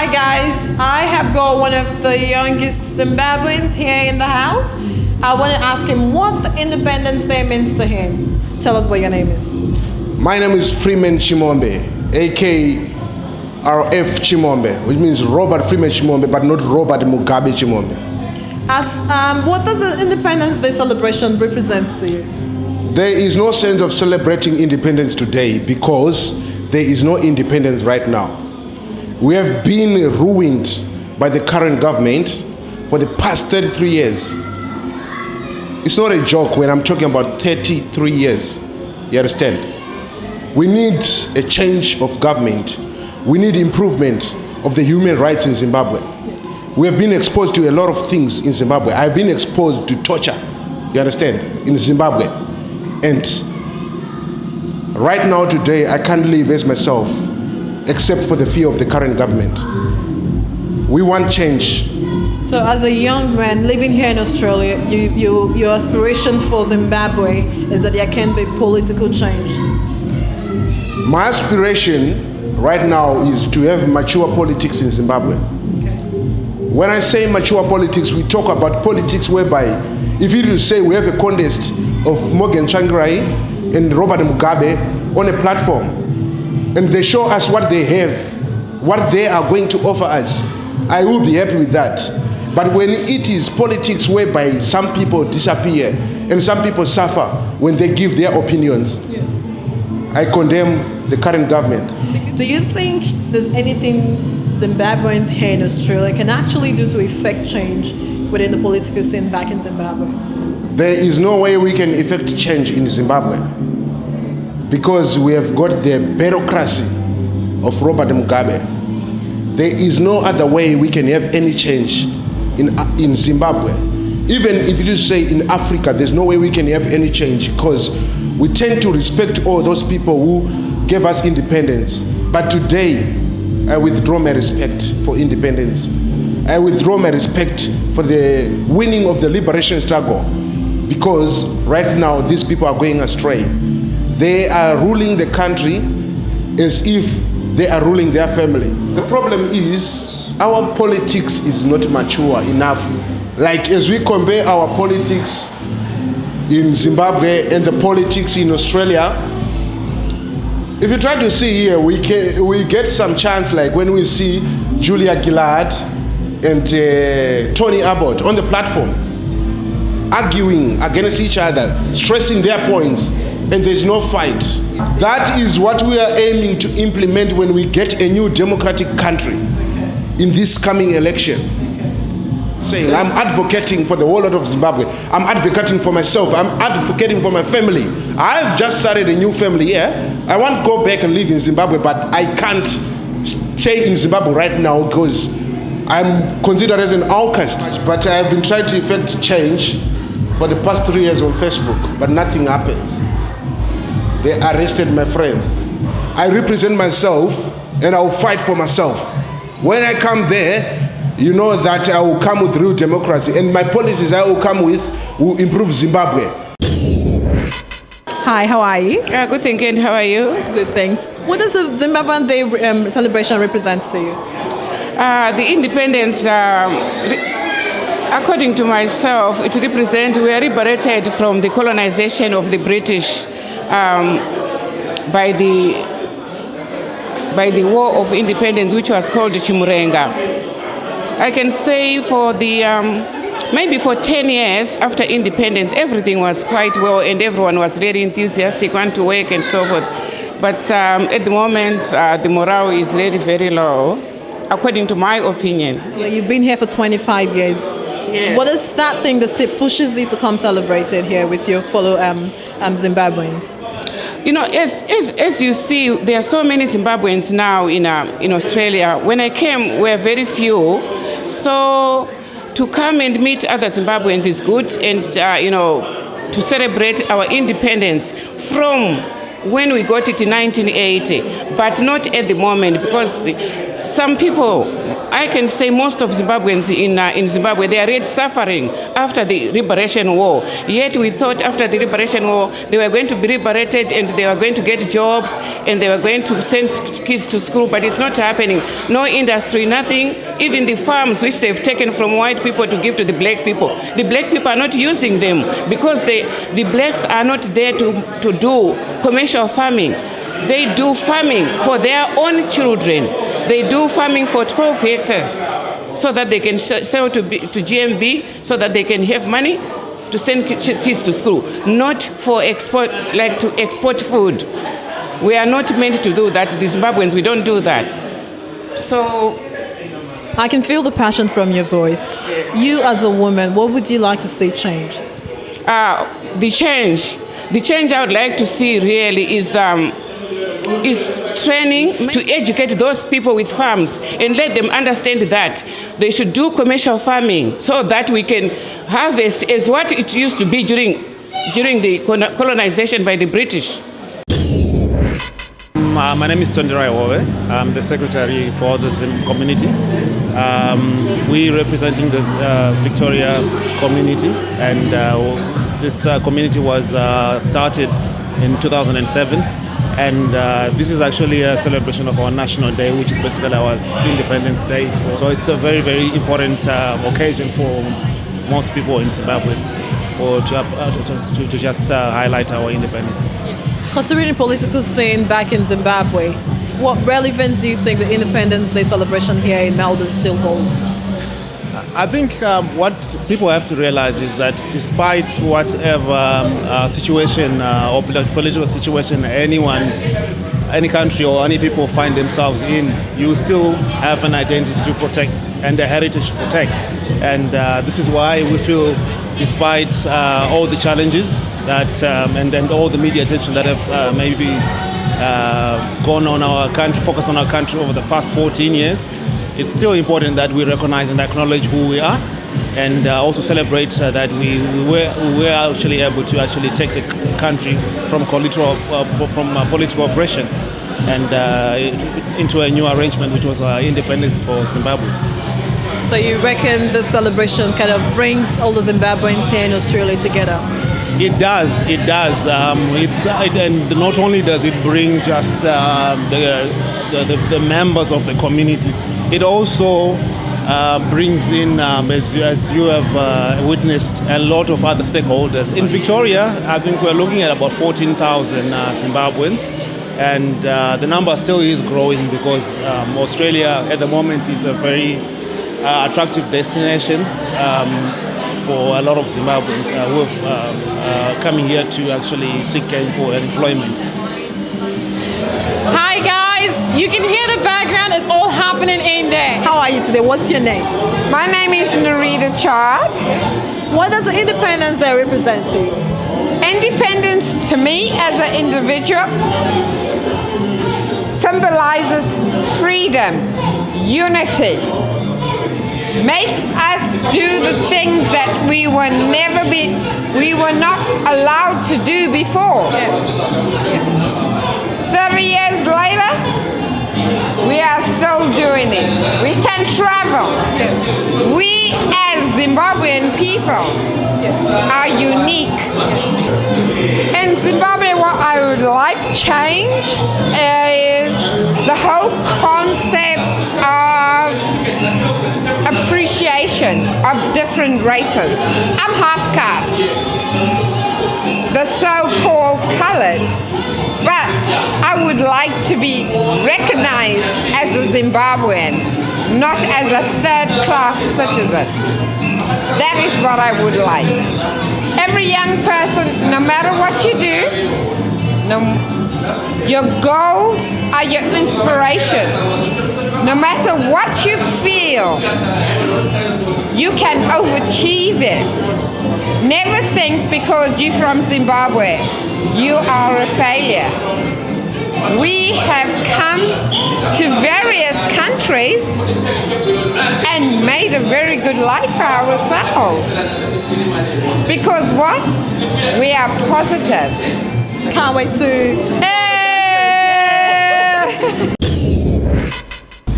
Hi guys, I have got one of the youngest Zimbabweans here in the house. I want to ask him what the Independence Day means to him. Tell us what your name is. My name is Freeman Chimombe, aka RF Chimombe, which means Robert Freeman Chimombe, but not Robert Mugabe Chimombe. What does the Independence Day celebration represent to you? There is no sense of celebrating independence today because there is no independence right now. We have been ruined by the current government for the past 33 years. It's not a joke when I'm talking about 33 years. You understand? We need a change of government. We need improvement of the human rights in Zimbabwe. We have been exposed to a lot of things in Zimbabwe. I've been exposed to torture, you understand, in Zimbabwe. And right now, today, I can't live as myself except for the fear of the current government. We want change. So as a young man living here in Australia, your aspiration for Zimbabwe is that there can be political change. My aspiration right now is to have mature politics in Zimbabwe. When I say mature politics, we talk about politics whereby if you say we have a contest of Morgan Tsvangirai and Robert Mugabe on a platform, and they show us what they have, what they are going to offer us, I will be happy with that. But when it is politics whereby some people disappear and some people suffer when they give their opinions, I condemn the current government. Do you think there's anything Zimbabweans here in Australia can actually do to effect change within the political scene back in Zimbabwe? There is no way we can effect change in Zimbabwe because we have got the bureaucracy of Robert Mugabe. There is no other way we can have any change in Zimbabwe. Even if you say in Africa, there's no way we can have any change because we tend to respect all those people who gave us independence. But today, I withdraw my respect for independence. I withdraw my respect for the winning of the liberation struggle because right now these people are going astray. They are ruling the country as if they are ruling their family. The problem is our politics is not mature enough. Like as we compare our politics in Zimbabwe and the politics in Australia, if you try to see here, we get some chance like when we see Julia Gillard and Tony Abbott on the platform arguing against each other, stressing their points, and there's no fight. That is what we are aiming to implement when we get a new democratic country in this coming election. Saying I'm advocating for the whole lot of Zimbabwe. I'm advocating for myself. I'm advocating for my family. I've just started a new family here. I want to go back and live in Zimbabwe, but I can't stay in Zimbabwe right now because I'm considered as an outcast. But I've been trying to effect change for the past 3 years on Facebook, but nothing happens. They arrested my friends. I represent myself and I will fight for myself. When I come there, you know that I will come with real democracy, and my policies I will come with will improve Zimbabwe. Hi, how are you? Good, thank you. And how are you? Good, thanks. What does the Zimbabwean Day celebration represent to you? The independence, according to myself, it represents we are liberated from the colonization of the British by the War of Independence, which was called Chimurenga. I can say for the maybe for 10 years after independence, everything was quite well and everyone was really enthusiastic, want to work and so forth. But at the moment, the morale is really very low, according to my opinion. Yeah, you've been here for 25 years. Yes. What is that thing that still pushes you to come celebrate it here with your fellow Zimbabweans? You know, as you see, there are so many Zimbabweans now in Australia. When I came, we were very few. So to come and meet other Zimbabweans is good, and to celebrate our independence from when we got it in 1980, but not at the moment because some people I can say most of Zimbabweans in Zimbabwe, they are really suffering after the liberation war. Yet we thought after the liberation war, they were going to be liberated and they were going to get jobs and they were going to send kids to school, but it's not happening. No industry, nothing. Even the farms which they've taken from white people to give to the black people, the black people are not using them because the blacks are not there to do commercial farming. They do farming for their own children. They do farming for 12 hectares so that they can sell to GMB so that they can have money to send kids to school, not for export, like to export food. We are not meant to do that. The Zimbabweans, we don't do that. So I can feel the passion from your voice. You as a woman, what would you like to see change? The change I would like to see really is training to educate those people with farms and let them understand that they should do commercial farming so that we can harvest as what it used to be during the colonization by the British. My name is Tonderai Wowe. I'm the secretary for the Zim community. We representing the Victoria community, and this community was started in 2007. And this is actually a celebration of our national day, which is basically our Independence Day. So it's a very, very important occasion for most people in Zimbabwe to just highlight our independence. Considering the political scene back in Zimbabwe, what relevance do you think the Independence Day celebration here in Melbourne still holds? I think what people have to realize is that despite whatever situation or political situation any country or any people find themselves in, you still have an identity to protect and a heritage to protect. And this is why we feel, despite all the challenges that and all the media attention that have maybe gone on our country, focused on our country over the past 14 years, it's still important that we recognize and acknowledge who we are, and also celebrate that we were actually able to actually take the country from political oppression and into a new arrangement, which was independence for Zimbabwe. So you reckon this celebration kind of brings all the Zimbabweans here in Australia together? It does. And not only does it bring just the members of the community, it also brings in, as you have witnessed, a lot of other stakeholders. In Victoria, I think we're looking at about 14,000 Zimbabweans, and the number still is growing because Australia at the moment is a very attractive destination for a lot of Zimbabweans who have coming here to actually seek for employment. Hi guys, you can hear the background, it's all happening in there. How are you today? What's your name? My name is Narita Chard. What does the Independence Day represent to you? Independence to me as an individual symbolizes freedom, unity, makes us do the things that we were not allowed to do before. 30 years later, we are still doing it. We can travel. We as Zimbabwean people are unique. In Zimbabwe, what I would like change is the whole concept of appreciation of different races. I'm half caste, the so-called colored, but I would like to be recognized as a Zimbabwean, not as a third-class citizen. That is what I would like. Every young person, no matter what you do, your goals are your inspirations. No matter what you feel, you can overachieve it. Never think because you're from Zimbabwe, you are a failure. We have come to various countries and made a very good life for ourselves. Because what? We are positive. Can't wait to...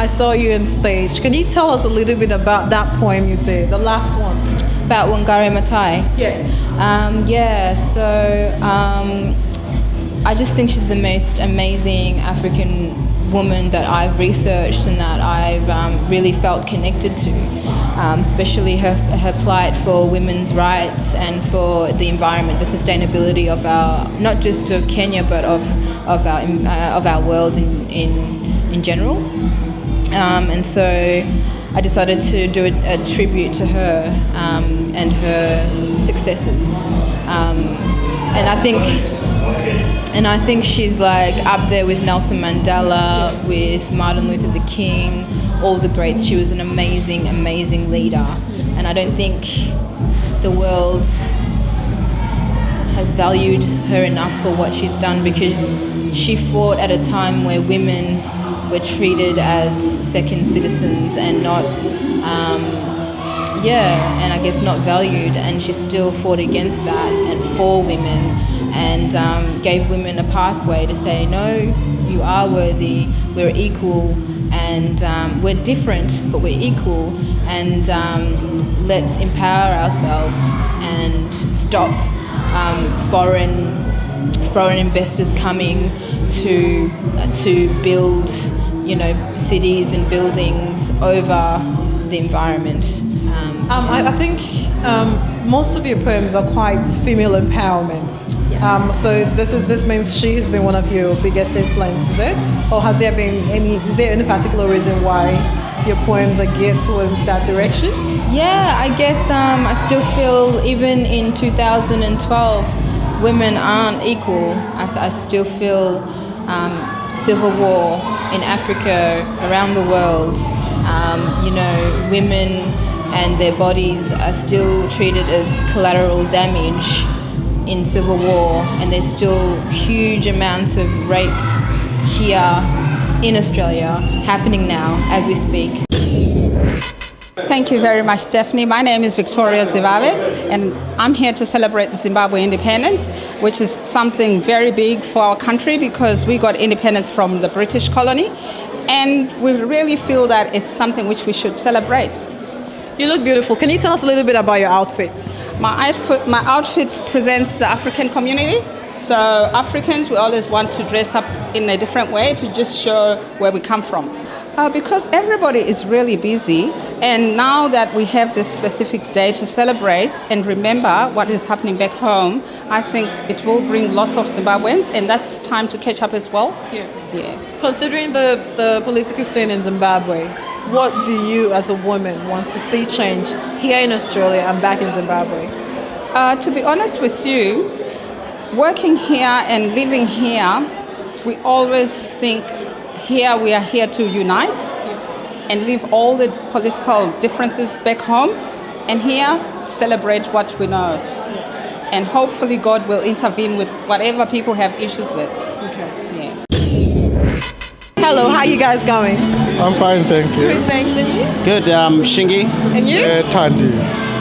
I saw you on stage. Can you tell us a little bit about that poem you did, the last one? About Wangari Maathai. I just think she's the most amazing African woman that I've researched and that I've really felt connected to, especially her plight for women's rights and for the environment, the sustainability of our, not just of Kenya, but of our world in general. And so I decided to do a tribute to her and her successes. And I think she's like up there with Nelson Mandela, with Martin Luther King, all the greats. She was an amazing, amazing leader. And I don't think the world has valued her enough for what she's done, because she fought at a time where women were treated as second citizens and not, and I guess not valued, and she still fought against that and for women, and gave women a pathway to say, no, you are worthy, we're equal, and we're different, but we're equal, and let's empower ourselves and stop foreign investors coming to build, cities and buildings over the environment. I think most of your poems are quite female empowerment. So this means she has been one of your biggest influences, is it? Or is there any particular reason why your poems are geared towards that direction? Yeah, I guess I still feel even in 2012, women aren't equal. I still feel civil war in Africa, around the world, women and their bodies are still treated as collateral damage in civil war, and there's still huge amounts of rapes here in Australia happening now as we speak. Thank you very much, Stephanie. My name is Victoria Zimbabwe, and I'm here to celebrate the Zimbabwe independence, which is something very big for our country because we got independence from the British colony, and we really feel that it's something which we should celebrate. You look beautiful. Can you tell us a little bit about your outfit? My outfit presents the African community. So Africans, we always want to dress up in a different way to just show where we come from. Because everybody is really busy, and now that we have this specific day to celebrate and remember what is happening back home, I think it will bring lots of Zimbabweans, and that's time to catch up as well. Yeah. Considering the political scene in Zimbabwe, what do you as a woman want to see change here in Australia and back in Zimbabwe? To be honest with you, working here and living here, we always think here we are here to unite and leave all the political differences back home, and here celebrate what we know. And hopefully God will intervene with whatever people have issues with. Okay. Yeah. Hello, how you guys going? I'm fine, thank you. Good, thanks. And you? Good, And Shingi. you? Tandi.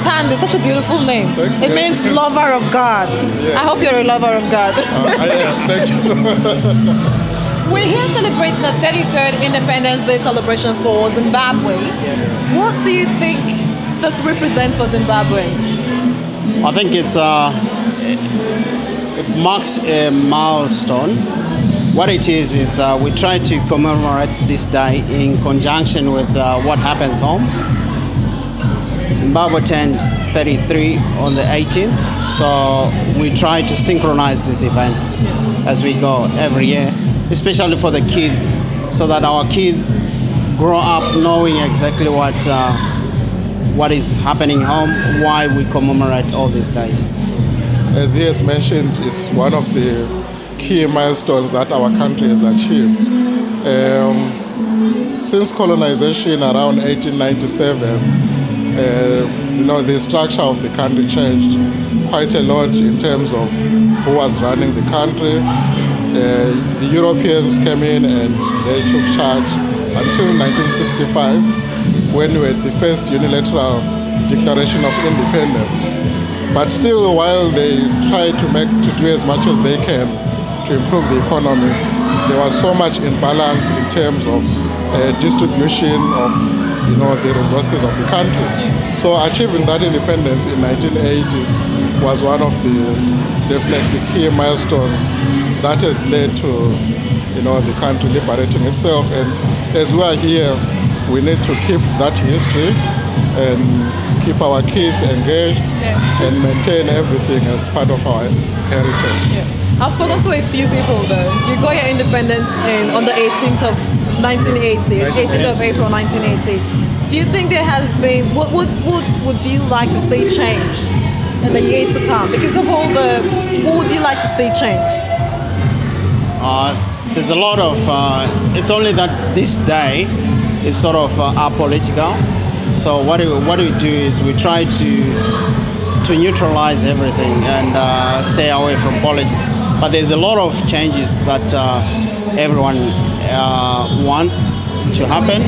Tandi, such a beautiful name. Thank It you. means lover of God. Yeah. I hope you're a lover of God. I am, thank you. We're here celebrating the 33rd Independence Day celebration for Zimbabwe. What do you think this represents for Zimbabweans? I think it marks a milestone. What it is we try to commemorate this day in conjunction with what happens home. Zimbabwe turns 33 on the 18th, so we try to synchronize these events as we go every year, especially for the kids, so that our kids grow up knowing exactly what is happening home, why we commemorate all these days. As he has mentioned, it's one of the key milestones that our country has achieved. Since colonization around 1897, the structure of the country changed quite a lot in terms of who was running the country. The Europeans came in and they took charge until 1965, when we had the first unilateral declaration of independence. But still, while they tried to do as much as they can to improve the economy, there was so much imbalance in terms of distribution of the resources of the country. So achieving that independence in 1980 was one of the definitely key milestones that has led to the country liberating itself. And as we are here, we need to keep that history and keep our kids engaged and maintain everything as part of our heritage. I've spoken to a few people though. You got your independence on the 18th of 1980, 18th of April 1980. Do you think there has been, what would you like to see change in the year to come? Because of what would you like to see change? There's a lot of, it's only that this day is sort of apolitical. So what we do is we try to neutralize everything and stay away from politics. But there's a lot of changes that everyone wants to happen.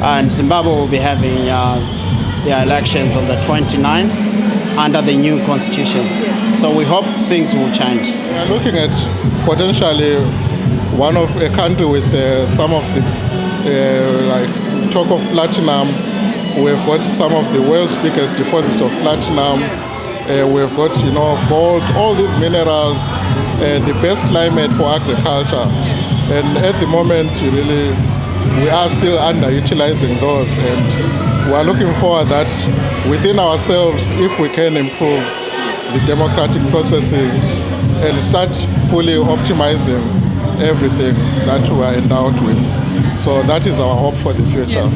And Zimbabwe will be having their elections on the 29th under the new constitution. So we hope things will change. We are looking at potentially one of a country with some of the like talk of platinum. We've got some of the world's biggest deposits of platinum. We've got gold, all these minerals, the best climate for agriculture. And at the moment, we are still underutilizing those, and we are looking forward that within ourselves, if we can improve the democratic processes and start fully optimizing everything that we are endowed with. So that is our hope for the future.